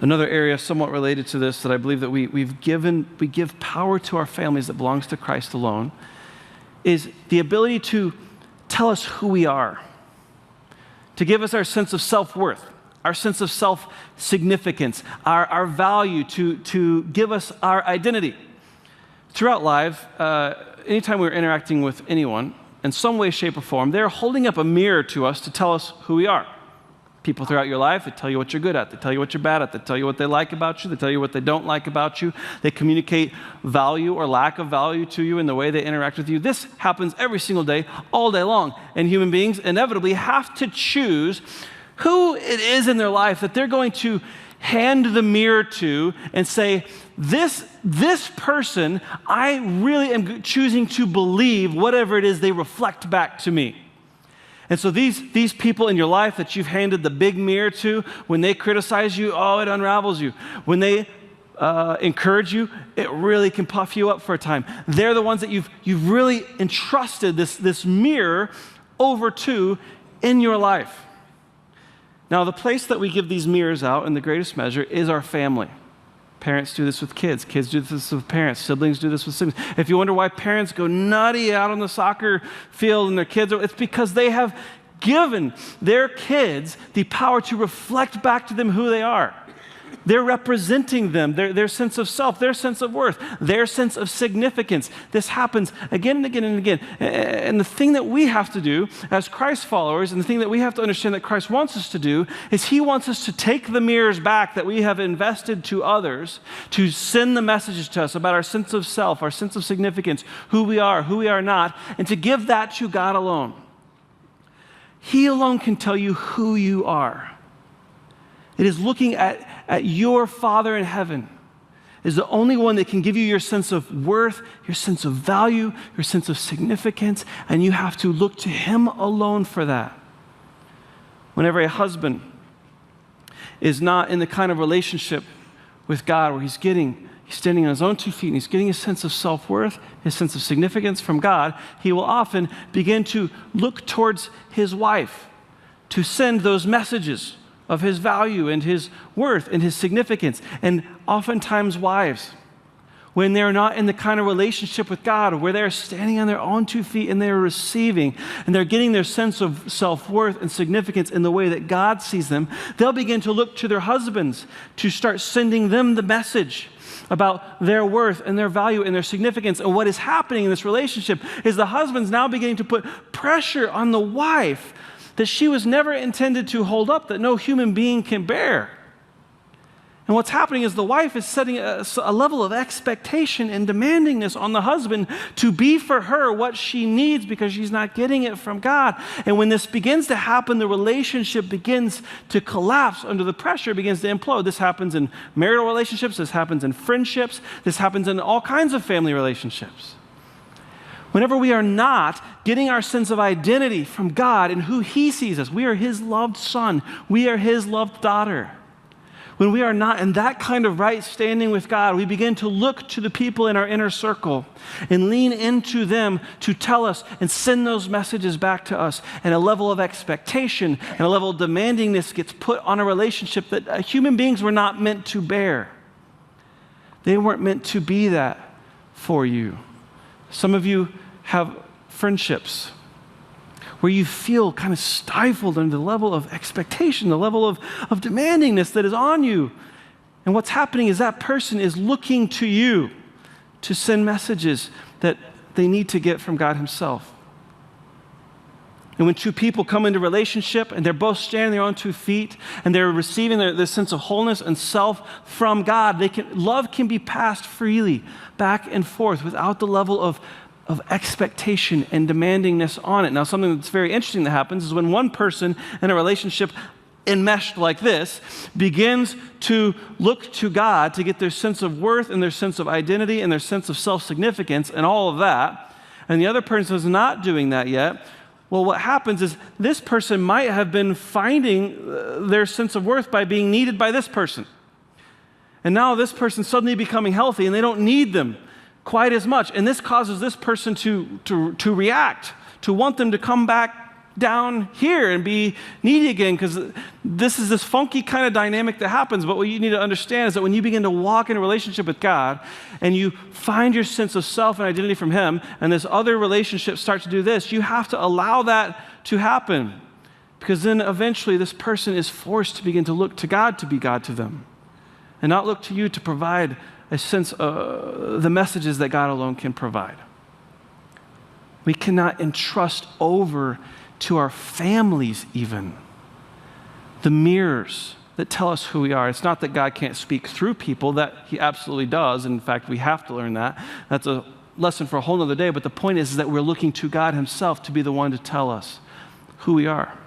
Another area somewhat related to this that I believe that we give power to our families that belongs to Christ alone is the ability to tell us who we are, to give us our sense of self-worth, our sense of self-significance, our value, to give us our identity. Throughout life, anytime we're interacting with anyone, in some way, shape, or form, they're holding up a mirror to us to tell us who we are. People throughout your life, they tell you what you're good at, they tell you what you're bad at, they tell you what they like about you, they tell you what they don't like about you. They communicate value or lack of value to you in the way they interact with you. This happens every single day, all day long. And human beings inevitably have to choose who it is in their life that they're going to hand the mirror to and say, this person, I really am choosing to believe whatever it is they reflect back to me. And so these people in your life that you've handed the big mirror to, when they criticize you, oh, it unravels you. When they encourage you, it really can puff you up for a time. They're the ones that you've really entrusted this mirror over to in your life. Now, the place that we give these mirrors out in the greatest measure is our family. Parents do this with kids. Kids do this with parents. Siblings do this with siblings. If you wonder why parents go nutty out on the soccer field and their kids, it's because they have given their kids the power to reflect back to them who they are. They're representing them, their sense of self, their sense of worth, their sense of significance. This happens again and again and again. And the thing that we have to do as Christ followers, and the thing that we have to understand that Christ wants us to do, is he wants us to take the mirrors back that we have invested to others to send the messages to us about our sense of self, our sense of significance, who we are not, and to give that to God alone. He alone can tell you who you are. It is looking at your Father in heaven is the only one that can give you your sense of worth, your sense of value, your sense of significance, and you have to look to him alone for that. Whenever a husband is not in the kind of relationship with God where he's standing on his own 2 feet and he's getting his sense of self-worth, his sense of significance from God, he will often begin to look towards his wife to send those messages of his value and his worth and his significance. And oftentimes wives, when they're not in the kind of relationship with God where they're standing on their own 2 feet and they're receiving and they're getting their sense of self-worth and significance in the way that God sees them, they'll begin to look to their husbands to start sending them the message about their worth and their value and their significance. And what is happening in this relationship is the husband's now beginning to put pressure on the wife that she was never intended to hold up, that no human being can bear. And what's happening is the wife is setting a level of expectation and demandingness on the husband to be for her what she needs because she's not getting it from God. And when this begins to happen, the relationship begins to collapse under the pressure, begins to implode. This happens in marital relationships, this happens in friendships, this happens in all kinds of family relationships. Whenever we are not getting our sense of identity from God and who he sees us, we are his loved son, we are his loved daughter. When we are not in that kind of right standing with God, we begin to look to the people in our inner circle and lean into them to tell us and send those messages back to us. And a level of expectation and a level of demandingness gets put on a relationship that human beings were not meant to bear. They weren't meant to be that for you. Some of you have friendships where you feel kind of stifled under the level of expectation, the level of demandingness that is on you. And what's happening is that person is looking to you to send messages that they need to get from God himself. And when two people come into relationship and they're both standing on their own 2 feet and they're receiving their sense of wholeness and self from God, love can be passed freely back and forth without the level of expectation and demandingness on it. Now, something that's very interesting that happens is when one person in a relationship enmeshed like this begins to look to God to get their sense of worth and their sense of identity and their sense of self-significance and all of that, and the other person is not doing that yet, well, what happens is this person might have been finding their sense of worth by being needed by this person. And now this person's suddenly becoming healthy and they don't need them quite as much. And this causes this person to react, to want them to come back down here and be needy again, because this is this funky kind of dynamic that happens. But what you need to understand is that when you begin to walk in a relationship with God and you find your sense of self and identity from him, and this other relationship starts to do this, you have to allow that to happen, because then eventually this person is forced to begin to look to God to be God to them and not look to you to provide a sense of the messages that God alone can provide. We cannot entrust over to our families even the mirrors that tell us who we are. It's not that God can't speak through people, that he absolutely does. In fact, we have to learn that. That's a lesson for a whole nother day. But the point is that we're looking to God himself to be the one to tell us who we are.